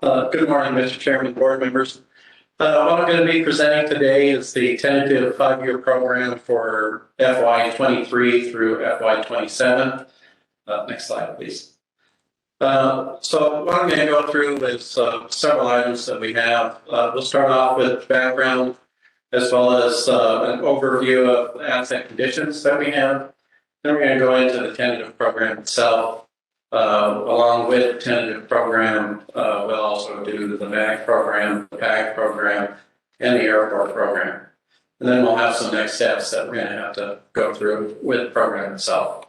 Good morning, Mr. Chairman, board members. What I'm going to be presenting today is the tentative five-year program for FY23 through FY27. Next slide, please. So what I'm going to go through is several items that we have. We'll start off with background as well as an overview of asset conditions that we have. Then we're going to go into the tentative program itself. Along with the tentative program, we'll also do the MAG program, the PAG program, and the airport program. And then we'll have some next steps that we're going to have to go through with the program itself.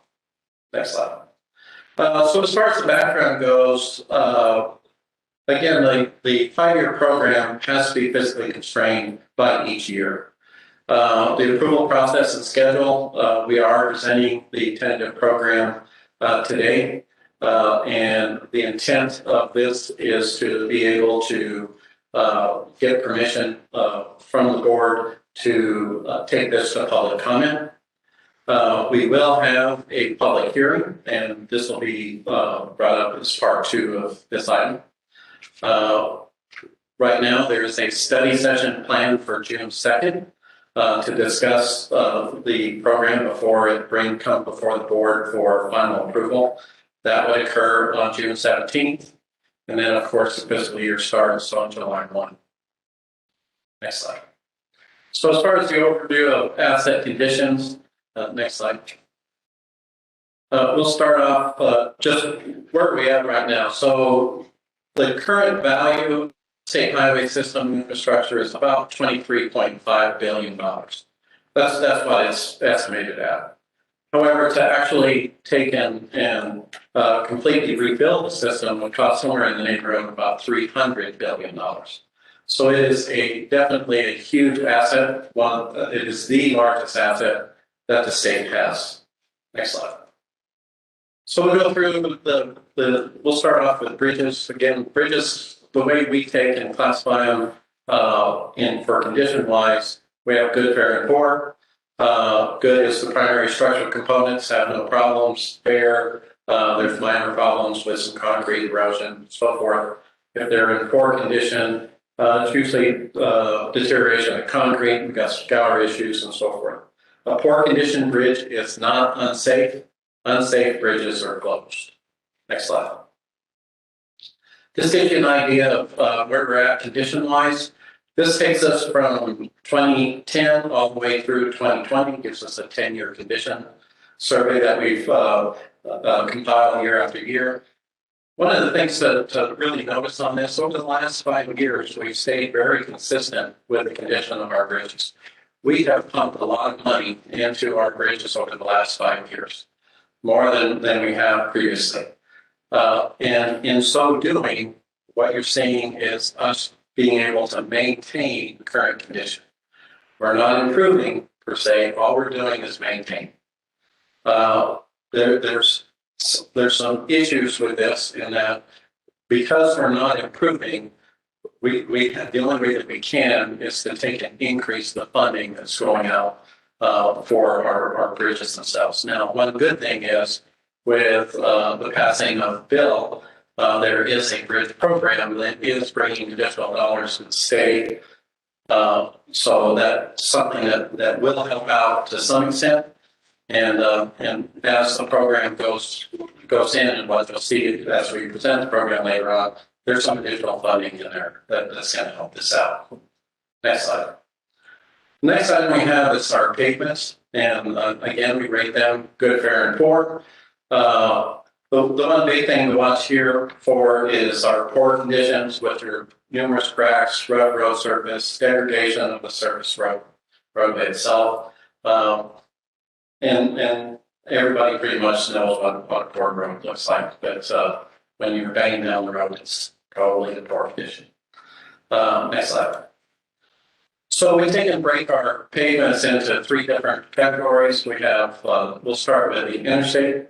Next slide. So as far as the background goes, again, the five-year program has to be physically constrained by each year. The approval process and schedule, we are presenting the tentative program today. And the intent of this is to be able to get permission from the board to take this to public comment. We will have a public hearing, and this will be brought up as part two of this item. Right now, there is a study session planned for June 2nd to discuss the program before it come before the board for final approval. That would occur on June 17th. And then, of course, the fiscal year starts on July 1. Next slide. So as far as the overview of asset conditions, next slide. We'll start off just where we at right now. So the current value of state highway system infrastructure is about $23.5 billion. That's what it's estimated at. However, to actually take and completely rebuild the system would cost somewhere in the neighborhood of about $300 billion. So it is definitely a huge asset. It is the largest asset that the state has. Next slide. So we'll go through we'll start off with bridges. Again, bridges, the way we take and classify them for condition-wise, we have good, fair, and poor. Good is the primary structural components, have no problems. Fair, there's minor problems with some concrete erosion, so forth. If they're in poor condition, it's usually deterioration of concrete, we've got scour issues and so forth. A poor condition bridge is not unsafe. Unsafe bridges are closed. Next slide. This gives you an idea of where we're at condition-wise. This takes us from 2010 all the way through 2020, gives us a 10-year condition survey that we've compiled year after year. One of the things to really notice on this, over the last 5 years, we've stayed very consistent with the condition of our bridges. We have pumped a lot of money into our bridges over the last 5 years, more than we have previously. And in so doing, what you're seeing is us being able to maintain the current condition. We're not improving per se. All we're doing is maintain. There's some issues with this in that because we're not improving, the only way that we can is to take and increase the funding that's going out for our bridges themselves. Now, one good thing is with the passing of bill, there is a bridge program that is bringing additional dollars to the state. So that's something that will help out to some extent. And as the program goes in, and what you'll see as we present the program later on, there's some additional funding in there that's going to help this out. Next slide. The next item we have is our pavements. And again, we rate them good, fair, and poor. The one big thing to watch here for is our poor conditions, which are numerous cracks, road surface, degradation of the surface roadway itself. And everybody pretty much knows what a poor road looks like, but when you're banging down the road, it's probably in poor condition. Next slide. So we take and break our pavements into 3 different categories. We have, we'll start with the interstate.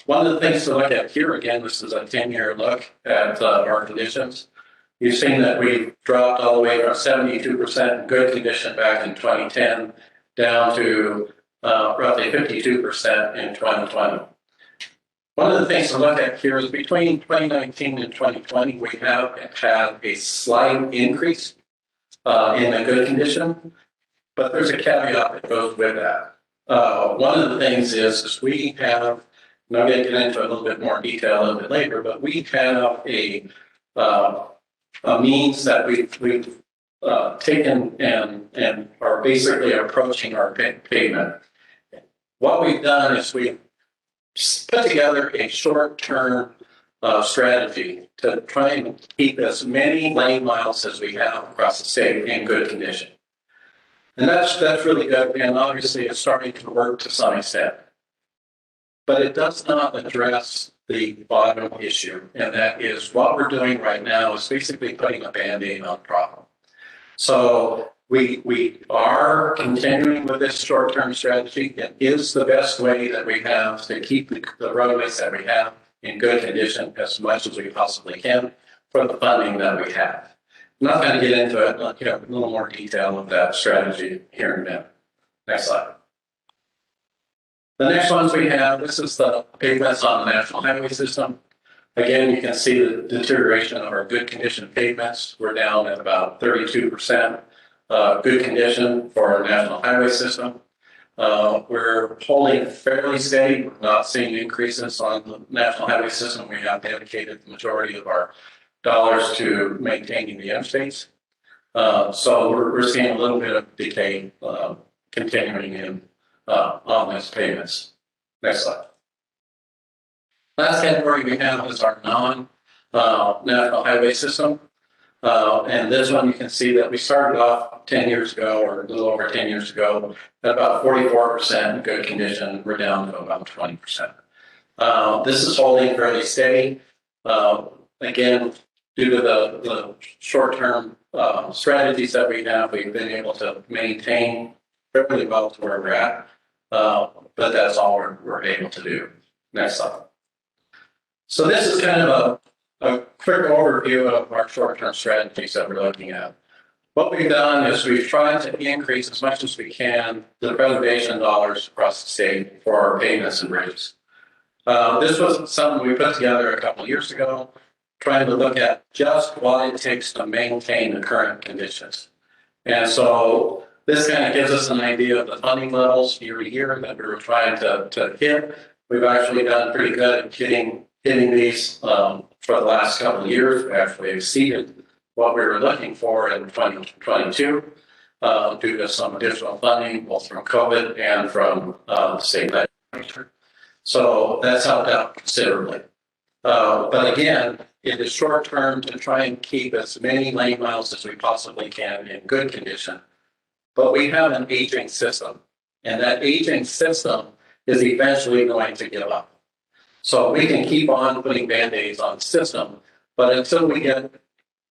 One of the things to look at here, again, this is a 10-year look at our conditions. You've seen that we've dropped all the way from 72% in good condition back in 2010 down to roughly 52% in 2020. One of the things to look at here is between 2019 and 2020, we have had a slight increase in the good condition, but there's a caveat that goes with that. One of the things is we have, and I'm going to get into a little bit more detail a little bit later, but we have a means that we've taken and are basically approaching our pavement. What we've done is we've put together a short-term strategy to try and keep as many lane miles as we have across the state in good condition. And that's really good, and obviously it's starting to work to some extent. But it does not address the bottom issue, and that is what we're doing right now is basically putting a Band-Aid on the problem. So we are continuing with this short-term strategy. It is the best way that we have to keep the roadways that we have in good condition as much as we possibly can for the funding that we have. I'm not going to get into it, a little more detail of that strategy here in a minute. Next slide. The next ones we have, this is the pavements on the National Highway System. Again, you can see the deterioration of our good condition pavements. We're down at about 32% good condition for our National Highway System. We're holding fairly steady. We're not seeing increases on the National Highway System. We have dedicated the majority of our dollars to maintaining the interstates. So we're seeing a little bit of decay continuing in on these payments. Next slide. Last category we have is our non-National Highway System. And this one you can see that we started off 10 years ago, or a little over 10 years ago, at about 44% good condition. We're down to about 20%. This is holding fairly steady. Again, due to the short-term strategies that we have, we've been able to maintain fairly well to where we're at. But that's all we're able to do. Next slide. So this is kind of a quick overview of our short-term strategies that we're looking at. What we've done is we've tried to increase as much as we can the preservation dollars across the state for our pavements and bridges. This was something we put together a couple of years ago, trying to look at just what it takes to maintain the current conditions. And so this kind of gives us an idea of the funding levels year to year that we were trying to hit. We've actually done pretty good at hitting these for the last couple of years. We actually exceeded what we were looking for in 2022 due to some additional funding, both from COVID and from the state legislature. So that's helped out considerably. But again, it is short term to try and keep as many lane miles as we possibly can in good condition. But we have an aging system, and that aging system is eventually going to give up. So we can keep on putting Band-Aids on the system, but until we get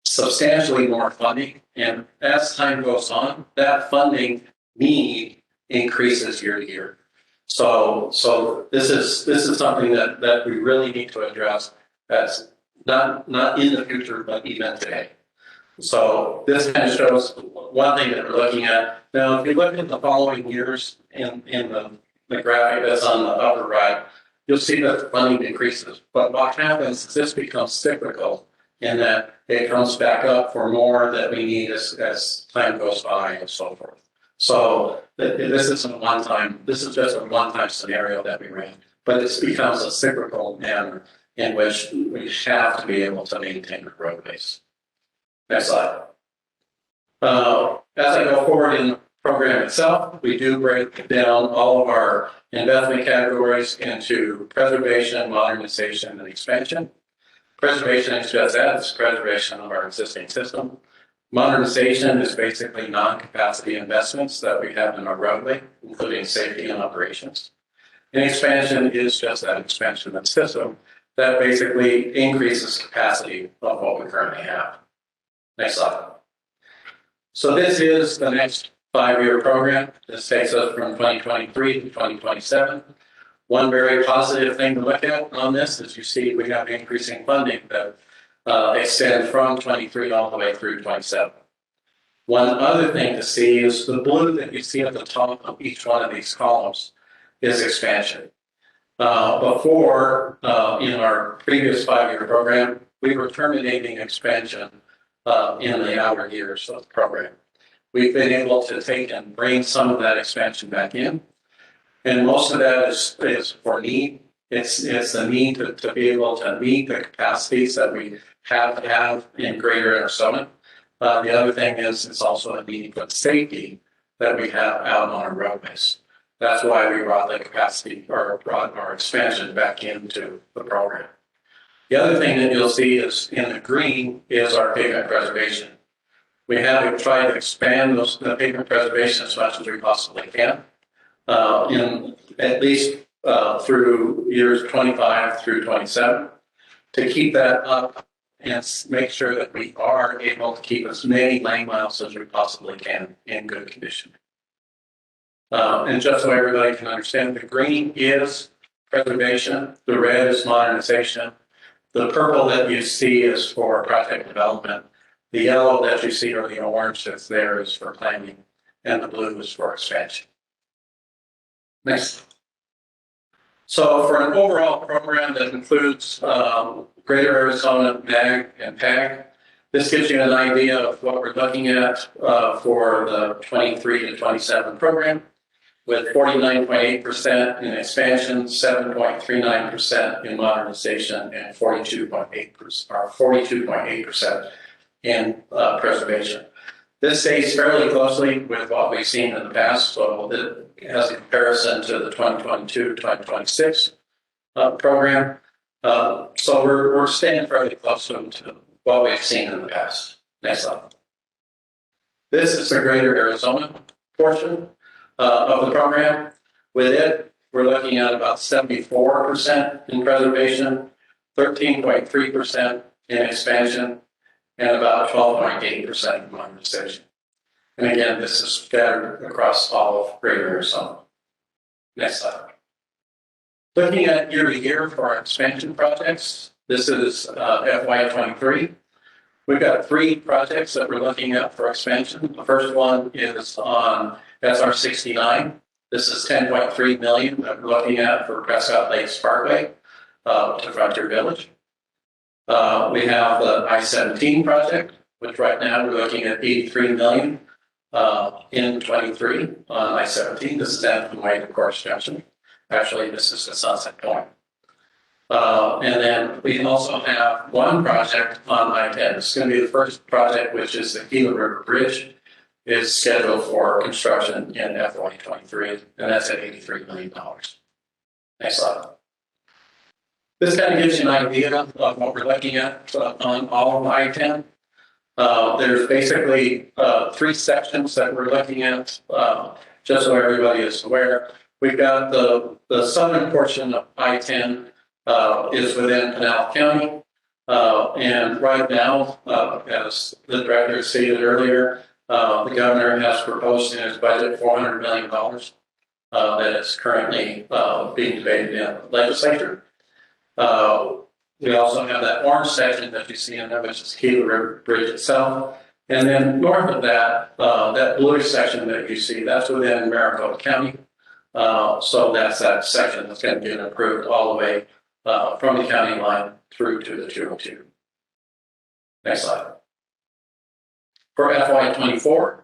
substantially more funding, and as time goes on, that funding need increases year to year. So this is something that we really need to address. That's not in the future, but even today. So this kind of shows one thing that we're looking at. Now, if you look at the following years in the graphic that's on the upper right, you'll see that the funding decreases. But what happens is this becomes cyclical in that it comes back up for more that we need as time goes by and so forth. So this isn't a one-time, this is just a one-time scenario that we ran, but it becomes a cyclical manner in which we have to be able to maintain the roadways. Next slide. As I go forward in the program itself, we do break down all of our investment categories into preservation, modernization, and expansion. Preservation is just that, it's preservation of our existing system. Modernization is basically non-capacity investments that we have in our roadway, including safety and operations. And expansion is just that expansion of the system that basically increases capacity of what we currently have. Next slide. So this is the next 5-year program. This takes us from 2023 to 2027. One very positive thing to look at on this is you see we have increasing funding that extend from 23 all the way through 27. One other thing to see is the blue that you see at the top of each one of these columns is expansion. Before, in our previous 5-year program, we were terminating expansion in the outer years of the program. We've been able to take and bring some of that expansion back in. And most of that is for need. It's the need to be able to meet the capacities that we have in Greater Arizona. The other thing is it's also a need for safety that we have out on our roadways. That's why we brought the capacity or brought our expansion back into the program. The other thing that you'll see is in the green is our pavement preservation. We have tried to expand the pavement preservation as much as we possibly can, in at least through years 25 through 27, to keep that up and make sure that we are able to keep as many lane miles as we possibly can in good condition. And just so everybody can understand, the green is preservation, the red is modernization, the purple that you see is for project development, the yellow that you see or the orange that's there is for planning, and the blue is for expansion. Next. So for an overall program that includes Greater Arizona, MAG, and PAG, this gives you an idea of what we're looking at for the 23 to 27 program, with 49.8% in expansion, 7.39% in modernization, and 42.8% in preservation. This stays fairly closely with what we've seen in the past, so it has a comparison to the 2022-2026 program. So we're staying fairly close to what we've seen in the past. Next slide. This is the Greater Arizona portion of the program. With it, we're looking at about 74% in preservation, 13.3% in expansion, and about 12.8% in modernization. And again, this is scattered across all of Greater Arizona. Next slide. Looking at year to year for our expansion projects, this is FY23. We've got 3 projects that we're looking at for expansion. The first one is on SR 69. This is $10.3 million that we're looking at for Prescott Lakes Parkway to Frontier Village. We have the I-17 project, which right now we're looking at $83 million in 23 on I-17. This is Anthem Way to Course Junction. Actually, this is the Sunset Point. And then we also have one project on I-10. It's going to be the first project, which is the Gila River Bridge, is scheduled for construction in FY23, and that's at $83 million. Next slide. This kind of gives you an idea of what we're looking at on all of I-10. There's basically 3 sections that we're looking at, just so everybody is aware. We've got the southern portion of I-10 is within Pinal County. And right now, as the director stated earlier, the governor has proposed in his budget $400 million that is currently being debated in the legislature. We also have that orange section that you see in there, which is Gila River Bridge itself. And then north of that, that bluish section that you see, that's within Maricopa County. So that's that section that's going to get approved all the way from the county line through to the 202. Next slide. For FY24,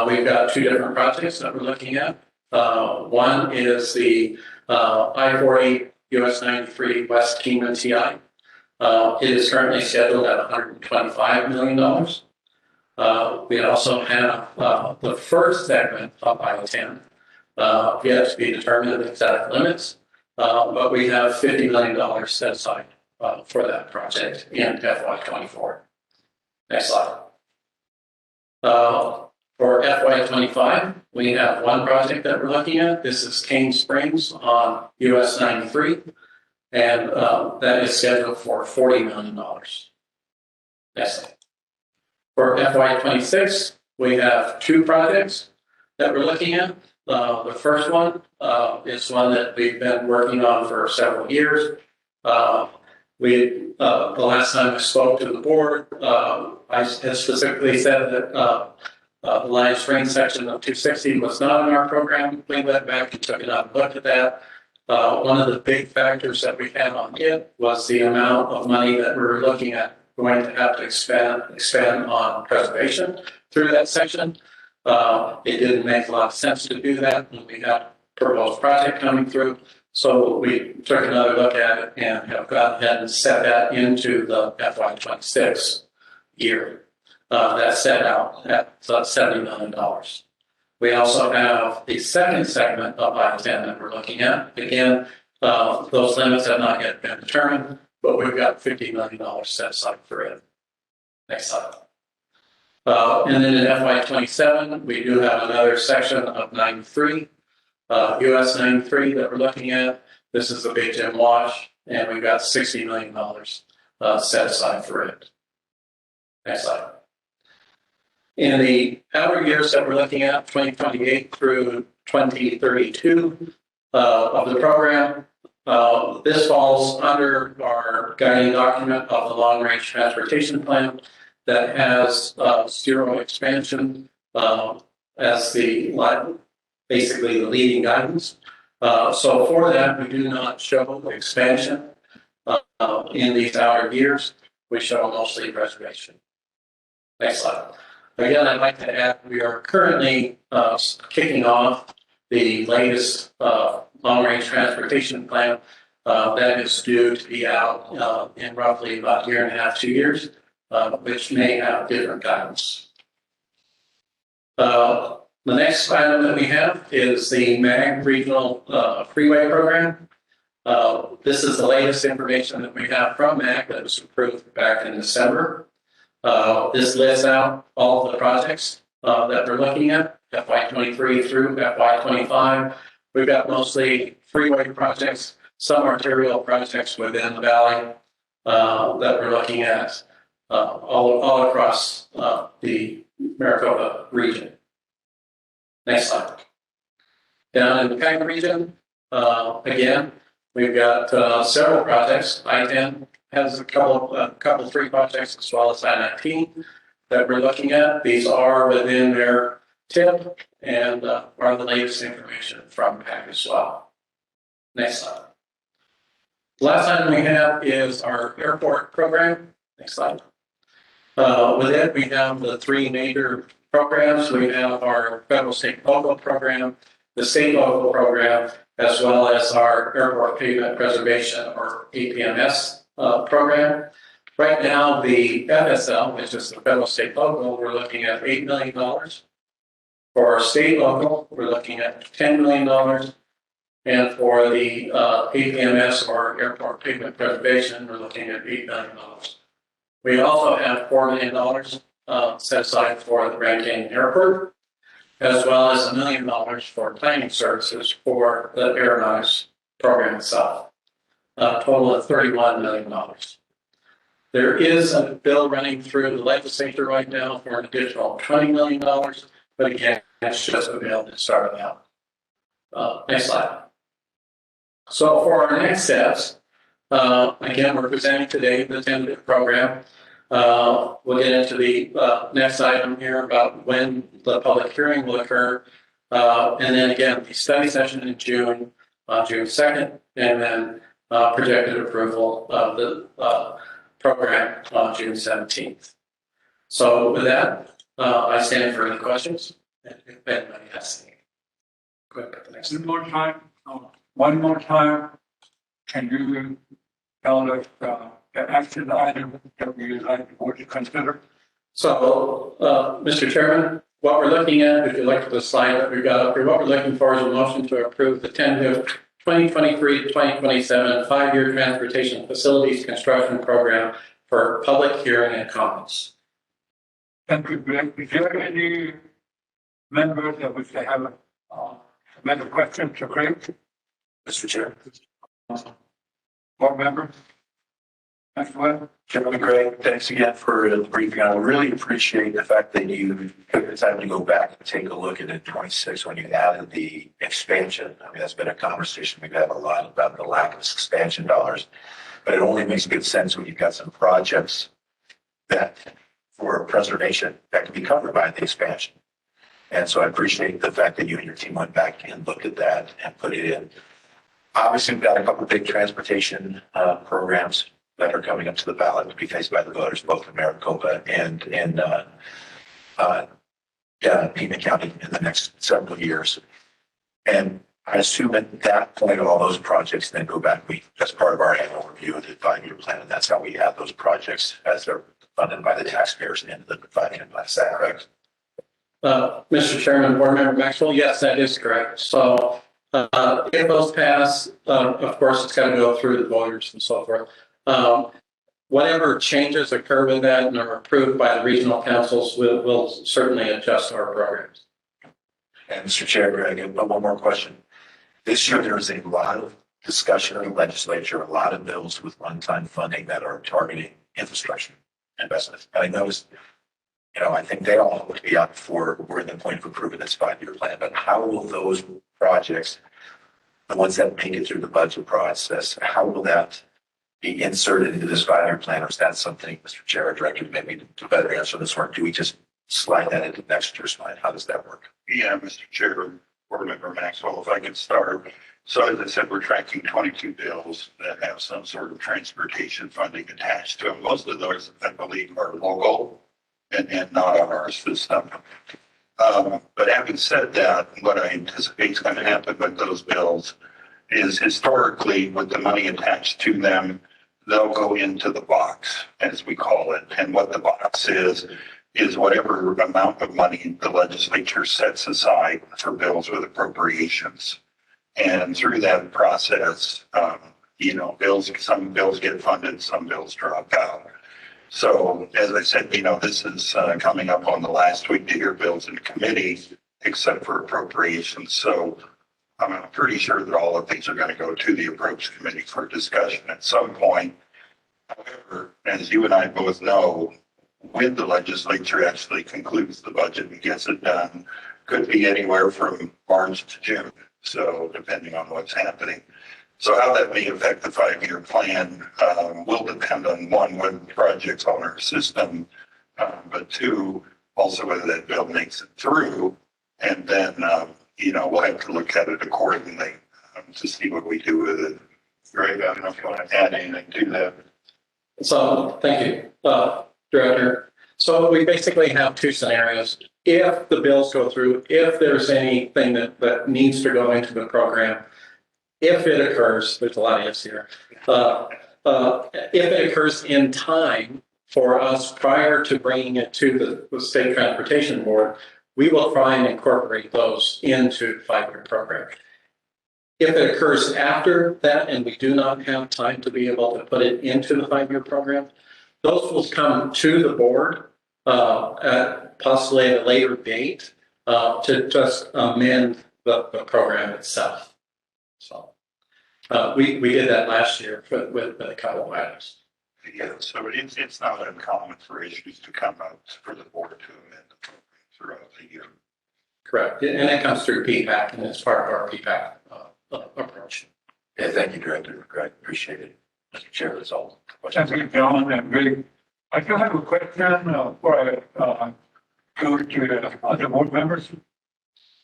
we've got 2 different projects that we're looking at. One is the I-48 US 93 West Kingman TI. It is currently scheduled at $125 million. We also have the first segment of I-10, yet to be determined the exact limits, but we have $50 million set aside for that project in FY24. Next slide. For FY25, we have one project that we're looking at. This is Cane Springs on US 93, and that is scheduled for $40 million. Next slide. For FY26, we have 2 projects that we're looking at. The first one is one that we've been working on for several years. The last time I spoke to the board, I had specifically said that the Lion Springs section of 260 was not in our program. We went back and took another look at that. One of the big factors that we had on it was the amount of money that we were looking at going to have to expand on preservation through that section. It didn't make a lot of sense to do that when we had a proposed project coming through. So we took another look at it and have gone ahead and set that into the FY26 year. That's set out at $70 million. We also have the second segment of I-10 that we're looking at. Again, those limits have not yet been determined, but we've got $50 million set aside for it. Next slide. And then in FY27, we do have another section of 93, US 93 that we're looking at. This is the Big Jim Wash, and we've got $60 million set aside for it. Next slide. In the outer years that we're looking at, 2028 through 2032 of the program, this falls under our guiding document of the Long Range Transportation Plan that has zero expansion as basically the leading guidance. So for that, we do not show expansion in these outer years. We show mostly preservation. Next slide. Again, I'd like to add, we are currently kicking off the latest long-range transportation plan that is due to be out in roughly about a year and a half, 2 years, which may have different guidance. The next item that we have is the MAG Regional Freeway Program. This is the latest information that we have from MAG that was approved back in December. This lists out all of the projects that we're looking at, FY23 through FY25. We've got mostly freeway projects, some arterial projects within the valley that we're looking at all across the Maricopa region. Next slide. Down in the Pavement region, again, we've got several projects. I-10 has a couple, 3 projects, as well as I-19 that we're looking at. These are within their tip and are the latest information from PAC as well. Next slide. The last item we have is our airport program. Next slide. With it, we have the 3 major programs. We have our federal, state, local program, the state local program, as well as our airport pavement preservation, or APMS program. Right now, the FSL, which is the federal, state, local, we're looking at $8 million. For our state local, we're looking at $10 million. And for the APMS, or airport pavement preservation, we're looking at $8 million. We also have $4 million set aside for the Grand Canyon Airport, as well as $1 million for planning services for the aeronautics program itself. A total of $31 million. There is a bill running through the legislature right now for an additional $20 million, but again, it's just a bill that started out. Next slide. So for our next steps, again, we're presenting today the tentative program. We'll get into the next item here about when the public hearing will occur. And then again, the study session in June, June 2nd, and then projected approval of the program on June 17th. So with that, I stand for any questions. And if anybody has any. Go ahead, the next one more time. One more time. Can you tell us the action item that we would like the board to consider? So, Mr. Chairman, what we're looking at, if you look at the slide that we've got up here, what we're looking for is a motion to approve the tentative 2023 to 2027 5-year transportation facilities construction program for public hearing and comments. Thank you, Greg. Is there any members that wish to have a question to Craig? Mr. Chair. Board member? Thanks, Glenn. Chairman Gray, thanks again for the briefing. I really appreciate the fact that you took the time to go back and take a look at it 26 when you added the expansion. I mean, that's been a conversation we've had a lot about the lack of expansion dollars, but it only makes good sense when you've got some projects that for preservation that can be covered by the expansion. And so I appreciate the fact that you and your team went back and looked at that and put it in. Obviously, we've got a couple of big transportation programs that are coming up to the ballot to be faced by the voters, both in Maricopa and in Pavement County in the next several years. And I assume at that point, all those projects then go back. As part of our annual review of the 5-year plan, and that's how we add those projects as they're funded by the taxpayers into the 5-year plan. Is that correct? Mr. Chairman, Board Member Maxwell, yes, that is correct. So if those pass, of course, it's got to go through the voters and so forth. Whatever changes occur with that and are approved by the regional councils, will certainly adjust our programs. And Mr. Chair, Greg, one more question. This year, there is a lot of discussion in the legislature, a lot of bills with one-time funding that are targeting infrastructure investments. And I noticed, I think they all would be up for, we're in the point of approving this 5-year plan, but how will those projects, the ones that make it through the budget process, how will that be inserted into this 5-year plan? Or is that something, Mr. Chair, or Director, maybe to better answer this work? Do we just slide that into next year's plan? How does that work? Yeah, Mr. Chair, Board Member Maxwell, if I could start. So as I said, we're tracking 22 bills that have some sort of transportation funding attached to them. Most of those, I believe, are local and not on our system. But having said that, what I anticipate is going to happen with those bills is historically with the money attached to them, they'll go into the box, as we call it. And what the box is whatever amount of money the legislature sets aside for bills with appropriations. And through that process, some bills get funded, some bills drop out. So as I said, this is coming up on the last week to hear bills in committee, except for appropriations. So I'm pretty sure that all of these are going to go to the Approach Committee for discussion at some point. However, as you and I both know, when the legislature actually concludes the budget and gets it done, could be anywhere from March to June. So depending on what's happening. So how that may affect the 5-year plan will depend on one, when projects on our system, but two, also whether that bill makes it through. And then, we'll have to look at it accordingly to see what we do with it. Greg, I don't know if you want to add anything to that. So thank you, Director. So we basically have two scenarios. If the bills go through, if there's anything that needs to go into the program, if it occurs, there's a lot of ifs here. If it occurs in time for us prior to bringing it to the State Transportation Board, we will try and incorporate those into the 5-year program. If it occurs after that and we do not have time to be able to put it into the 5-year program, those will come to the board at possibly at a later date to just amend the program itself. So we did that last year with a couple of items. Yeah, so it's not uncommon for issues to come up for the board to amend the program throughout the year. Correct, and it comes through PPAC, and it's part of our PPAC approach. Yeah, thank you, Director. Greg, appreciate it. Mr. Chair, that's all. Thank you, John and Greg. I do have a question before I go to other board members.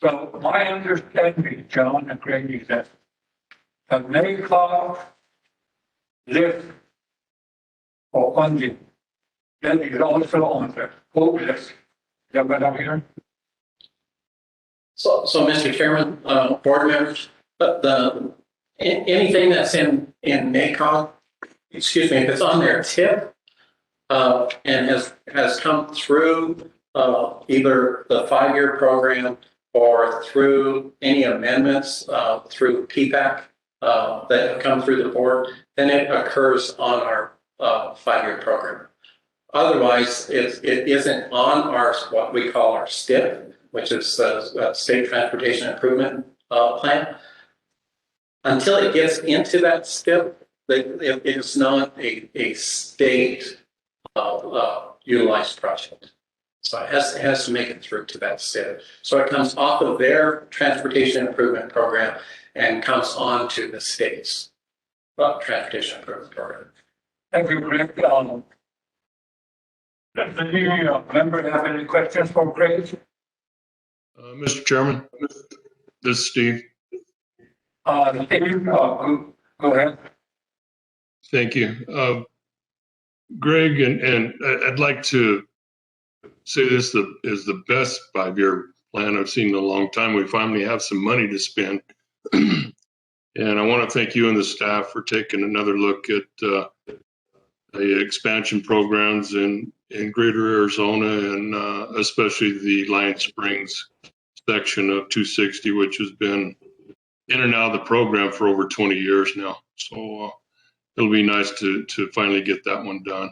So my understanding, John and Greg, is that the NACOG list for funding that is also on the quote list. Is that what I'm hearing? So Mr. Chairman, board members, anything that's in NACOG, excuse me, if it's on their tip and has come through either the 5-year program or through any amendments through PPAC that have come through the board, then it occurs on our 5-year program. Otherwise, it isn't on our what we call our STIP, which is the State Transportation Improvement Plan. Until it gets into that STIP, it is not a state utilized project. So it has to make it through to that STIP. So it comes off of their transportation improvement program and comes on to the state's transportation improvement program. Thank you, Greg. Does any member have any questions for Greg? Mr. Chairman, this is Steve. Steve, go ahead. Thank you. Greg, and I'd like to say this is the best 5-year plan I've seen in a long time. We finally have some money to spend. And I want to thank you and the staff for taking another look at the expansion programs in Greater Arizona, and especially the Lion Springs section of 260, which has been in and out of the program for over 20 years now. So it'll be nice to finally get that one done.